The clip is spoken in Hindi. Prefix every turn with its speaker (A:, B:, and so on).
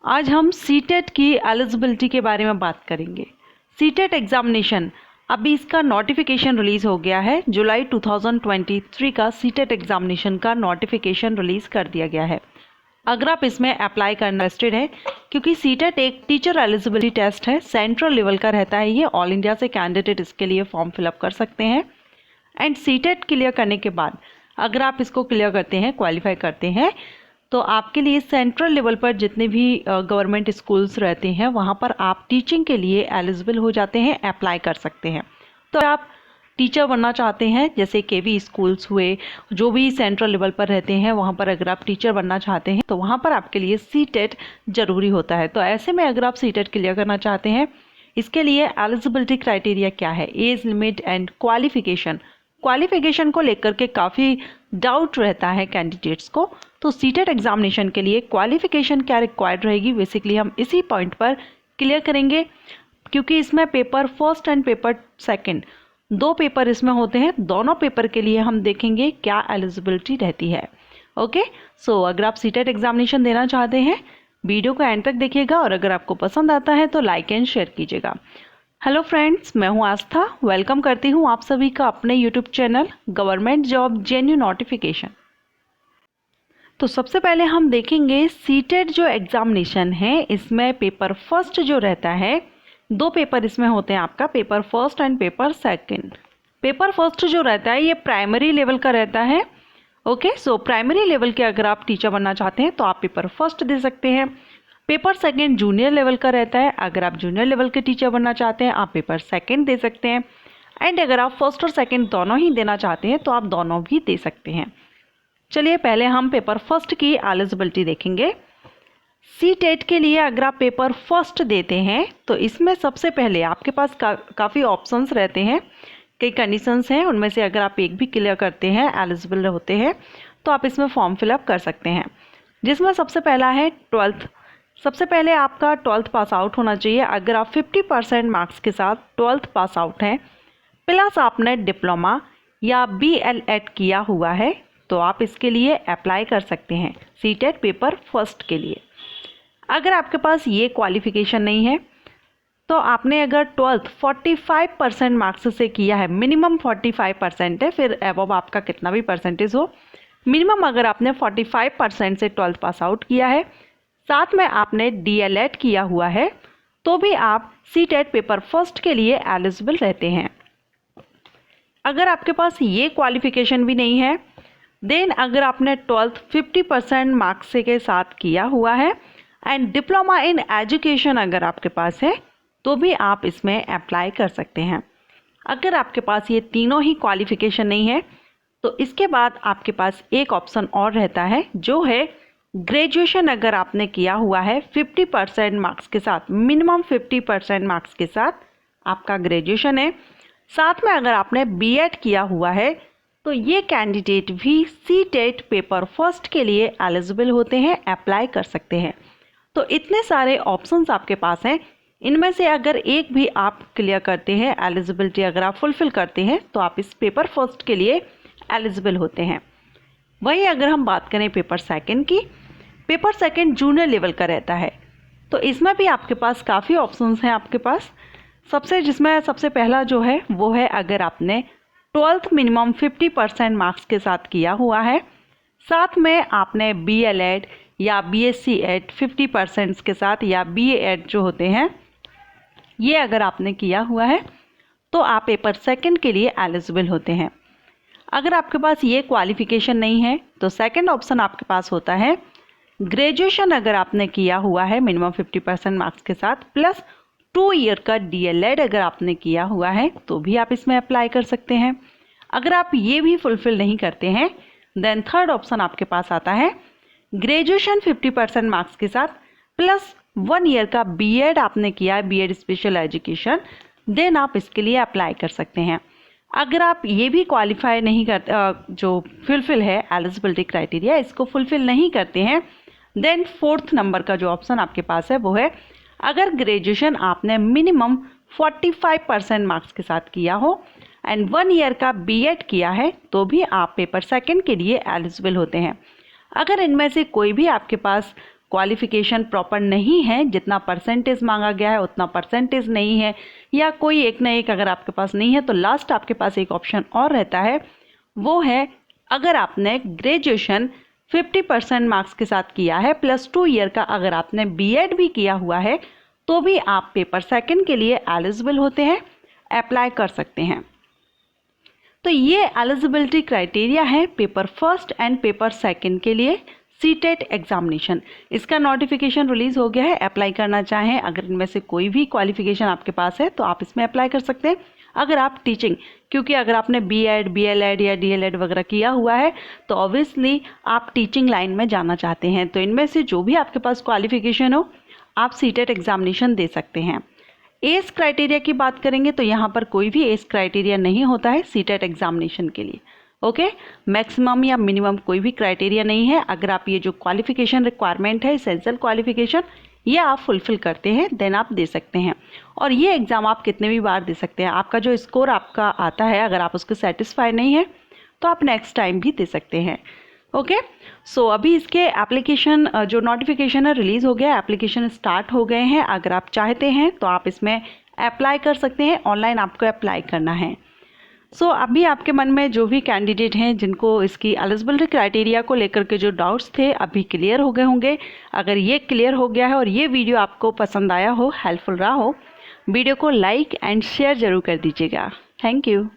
A: आज हम सीटेट की एलिजिबिलिटी के बारे में बात करेंगे। सीटेट एग्जामिनेशन अभी इसका नोटिफिकेशन रिलीज़ हो गया है। जुलाई 2023 का सीटेट एग्जामिनेशन का नोटिफिकेशन रिलीज़ कर दिया गया है। अगर आप इसमें अप्लाई करना इंटरेस्टेड है, क्योंकि सीटेट एक टीचर एलिजिबिलिटी टेस्ट है, सेंट्रल लेवल का रहता है ये। ऑल इंडिया से कैंडिडेट इसके लिए फॉर्म फिलअप कर सकते हैं। एंड सीटेट क्लियर करने के बाद अगर आप इसको क्लियर करते हैं, क्वालिफाई करते हैं, तो आपके लिए सेंट्रल लेवल पर जितने भी गवर्नमेंट स्कूल्स रहते हैं वहाँ पर आप टीचिंग के लिए एलिजिबल हो जाते हैं, अप्लाई कर सकते हैं। तो आप टीचर बनना चाहते हैं, जैसे केवी स्कूल्स हुए, जो भी सेंट्रल लेवल पर रहते हैं वहाँ पर अगर आप टीचर बनना चाहते हैं तो वहाँ पर आपके लिए सीटेट ज़रूरी होता है। तो ऐसे में अगर आप सीटेट क्लियर करना चाहते हैं, इसके लिए एलिजिबिलिटी क्राइटेरिया क्या है, एज लिमिट एंड क्वालिफिकेशन को लेकर के काफ़ी डाउट रहता है कैंडिडेट्स को। तो सीटेट एग्जामिनेशन के लिए क्वालिफिकेशन क्या रिक्वायर्ड रहेगी, बेसिकली हम इसी पॉइंट पर क्लियर करेंगे, क्योंकि इसमें paper first and paper second दो पेपर इसमें होते हैं। दोनों पेपर के लिए हम देखेंगे क्या एलिजिबिलिटी रहती है। ओके, सो अगर आप सीटेट एग्जामिनेशन देना चाहते हैं, वीडियो को एंड तक देखिएगा और अगर आपको पसंद आता है तो लाइक एंड शेयर कीजिएगा। हेलो फ्रेंड्स, मैं हूं आस्था। वेलकम करती हूं आप सभी का अपने YouTube channel government job जेन्यू notification. तो सबसे पहले हम देखेंगे सीटेट जो एग्जामिनेशन है, इसमें पेपर फर्स्ट जो रहता है, दो पेपर इसमें होते हैं आपका, paper first and paper second. Paper first जो रहता है ये प्राइमरी लेवल का रहता है। ओके, सो प्राइमरी लेवल के अगर आप टीचर बनना चाहते हैं तो आप पेपर फर्स्ट दे सकते हैं। पेपर सेकंड जूनियर लेवल का रहता है। अगर आप जूनियर लेवल के टीचर बनना चाहते हैं आप पेपर सेकंड दे सकते हैं। एंड अगर आप फर्स्ट और सेकंड दोनों ही देना चाहते हैं तो आप दोनों भी दे सकते हैं। चलिए पहले हम पेपर फर्स्ट की एलिजिबिलिटी देखेंगे। सीटेट के लिए अगर आप पेपर फर्स्ट देते हैं तो इसमें सबसे पहले आपके पास काफ़ी ऑप्शंस रहते हैं, कई कंडीशंस हैं, उनमें से अगर आप एक भी क्लियर करते हैं, एलिजिबल होते हैं, तो आप इसमें फॉर्म फिलअप कर सकते हैं। जिसमें सबसे पहला है 12th। सबसे पहले आपका 12th पास आउट होना चाहिए। अगर आप 50% मार्क्स के साथ 12th पास आउट हैं, प्लस आपने डिप्लोमा या BLEd किया हुआ है, तो आप इसके लिए अप्लाई कर सकते हैं सीटेट पेपर फर्स्ट के लिए। अगर आपके पास ये क्वालिफिकेशन नहीं है तो आपने अगर 12th 45% मार्क्स से किया है, मिनिमम 45% है, फिर अबव आपका कितना भी परसेंटेज हो, मिनिमम अगर आपने 45% से 12th पास आउट किया है, साथ में आपने DLEd किया हुआ है, तो भी आप सीटेट पेपर फर्स्ट के लिए एलिजिबल रहते हैं। अगर आपके पास ये क्वालिफिकेशन भी नहीं है, देन अगर आपने 12th 50% मार्क्स के साथ किया हुआ है एंड डिप्लोमा इन एजुकेशन अगर आपके पास है, तो भी आप इसमें अप्लाई कर सकते हैं। अगर आपके पास ये तीनों ही क्वालिफिकेशन नहीं है तो इसके बाद आपके पास एक ऑप्शन और रहता है, जो है ग्रेजुएशन अगर आपने किया हुआ है 50% मार्क्स के साथ, मिनिमम 50% मार्क्स के साथ आपका ग्रेजुएशन है, साथ में अगर आपने BEd किया हुआ है, तो ये कैंडिडेट भी सीटेट पेपर फर्स्ट के लिए एलिजिबल होते हैं, अप्लाई कर सकते हैं। तो इतने सारे ऑप्शंस आपके पास हैं, इनमें से अगर एक भी आप क्लियर करते हैं, एलिजिबिलिटी अगर आप फुलफिल करते हैं, तो आप इस पेपर फर्स्ट के लिए एलिजिबल होते हैं। वही अगर हम बात करें पेपर सेकंड की, पेपर सेकंड जूनियर लेवल का रहता है, तो इसमें भी आपके पास काफ़ी ऑप्शंस हैं आपके पास। जिसमें सबसे पहला जो है वो है, अगर आपने 12th मिनिमम 50% मार्क्स के साथ किया हुआ है, साथ में आपने BLEd या BSc-Ed 50% के साथ या BA-Ed जो होते हैं, ये अगर आपने किया हुआ है, तो आप पेपर सेकंड के लिए एलिजिबल होते हैं। अगर आपके पास ये क्वालिफिकेशन नहीं है तो सेकंड ऑप्शन आपके पास होता है ग्रेजुएशन अगर आपने किया हुआ है मिनिमम 50% मार्क्स के साथ, प्लस 2 ईयर का DLEd अगर आपने किया हुआ है, तो भी आप इसमें अप्लाई कर सकते हैं। अगर आप ये भी फुलफिल नहीं करते हैं, देन थर्ड ऑप्शन आपके पास आता है ग्रेजुएशन 50% मार्क्स के साथ प्लस 1 ईयर का BEd आपने किया है, BEd स्पेशल एजुकेशन, देन आप इसके लिए अप्लाई कर सकते हैं। अगर आप ये भी क्वालिफाई नहीं करते, जो फुलफिल है एलिजिबिलिटी क्राइटेरिया, इसको फुलफिल नहीं करते हैं, देन 4th नंबर का जो ऑप्शन आपके पास है वो है, अगर ग्रेजुएशन आपने मिनिमम 45% मार्क्स के साथ किया हो एंड 1 ईयर का BEd किया है, तो भी आप पेपर सेकंड के लिए एलिजिबल होते हैं। अगर इनमें से कोई भी आपके पास क्वालिफिकेशन प्रॉपर नहीं है, जितना परसेंटेज मांगा गया है उतना परसेंटेज नहीं है, या कोई एक ना एक अगर आपके पास नहीं है, तो लास्ट आपके पास एक ऑप्शन और रहता है, वो है अगर आपने ग्रेजुएशन 50% मार्क्स के साथ किया है प्लस 2 ईयर का अगर आपने बीएड भी किया हुआ है, तो भी आप पेपर सेकंड के लिए एलिजिबल होते हैं, अप्लाई कर सकते हैं। तो ये एलिजिबिलिटी क्राइटेरिया है paper first and paper second के लिए सीटेट एग्जामिनेशन। इसका नोटिफिकेशन रिलीज हो गया है। अप्लाई करना चाहें, अगर इनमें से कोई भी क्वालिफिकेशन आपके पास है तो आप इसमें अप्लाई कर सकते हैं। अगर आप टीचिंग, क्योंकि अगर आपने बीएड, बीएलएड या डीएलएड वगैरह किया हुआ है तो ऑब्वियसली आप टीचिंग लाइन में जाना चाहते हैं, तो इनमें से जो भी आपके पास क्वालिफिकेशन हो आप सीटेट एग्जामिनेशन दे सकते हैं। एज क्राइटेरिया की बात करेंगे तो यहाँ पर कोई भी एज क्राइटेरिया नहीं होता है सीटेट एग्जामिनेशन के लिए। ओके, मैक्सिमम या मिनिमम कोई भी क्राइटेरिया नहीं है। अगर आप ये जो क्वालिफिकेशन रिक्वायरमेंट है, एसेंशियल क्वालिफिकेशन, ये आप फुलफिल करते हैं देन आप दे सकते हैं। और ये एग्ज़ाम आप कितने भी बार दे सकते हैं। आपका जो स्कोर आपका आता है, अगर आप उसको सेटिस्फाई नहीं है तो आप नेक्स्ट टाइम भी दे सकते हैं। ओके, सो अभी इसके एप्लीकेशन जो नोटिफिकेशन है रिलीज़ हो गया, एप्लीकेशन स्टार्ट हो गए हैं। अगर आप चाहते हैं तो आप इसमें अप्लाई कर सकते हैं, ऑनलाइन आपको अप्लाई करना है। सो अभी आपके मन में जो भी कैंडिडेट हैं जिनको इसकी एलिजिबिलिटी क्राइटेरिया को लेकर के जो डाउट्स थे अभी क्लियर हो गए होंगे। अगर ये क्लियर हो गया है और ये वीडियो आपको पसंद आया हो, हेल्पफुल रहा हो, वीडियो को लाइक एंड शेयर ज़रूर कर दीजिएगा। Thank you.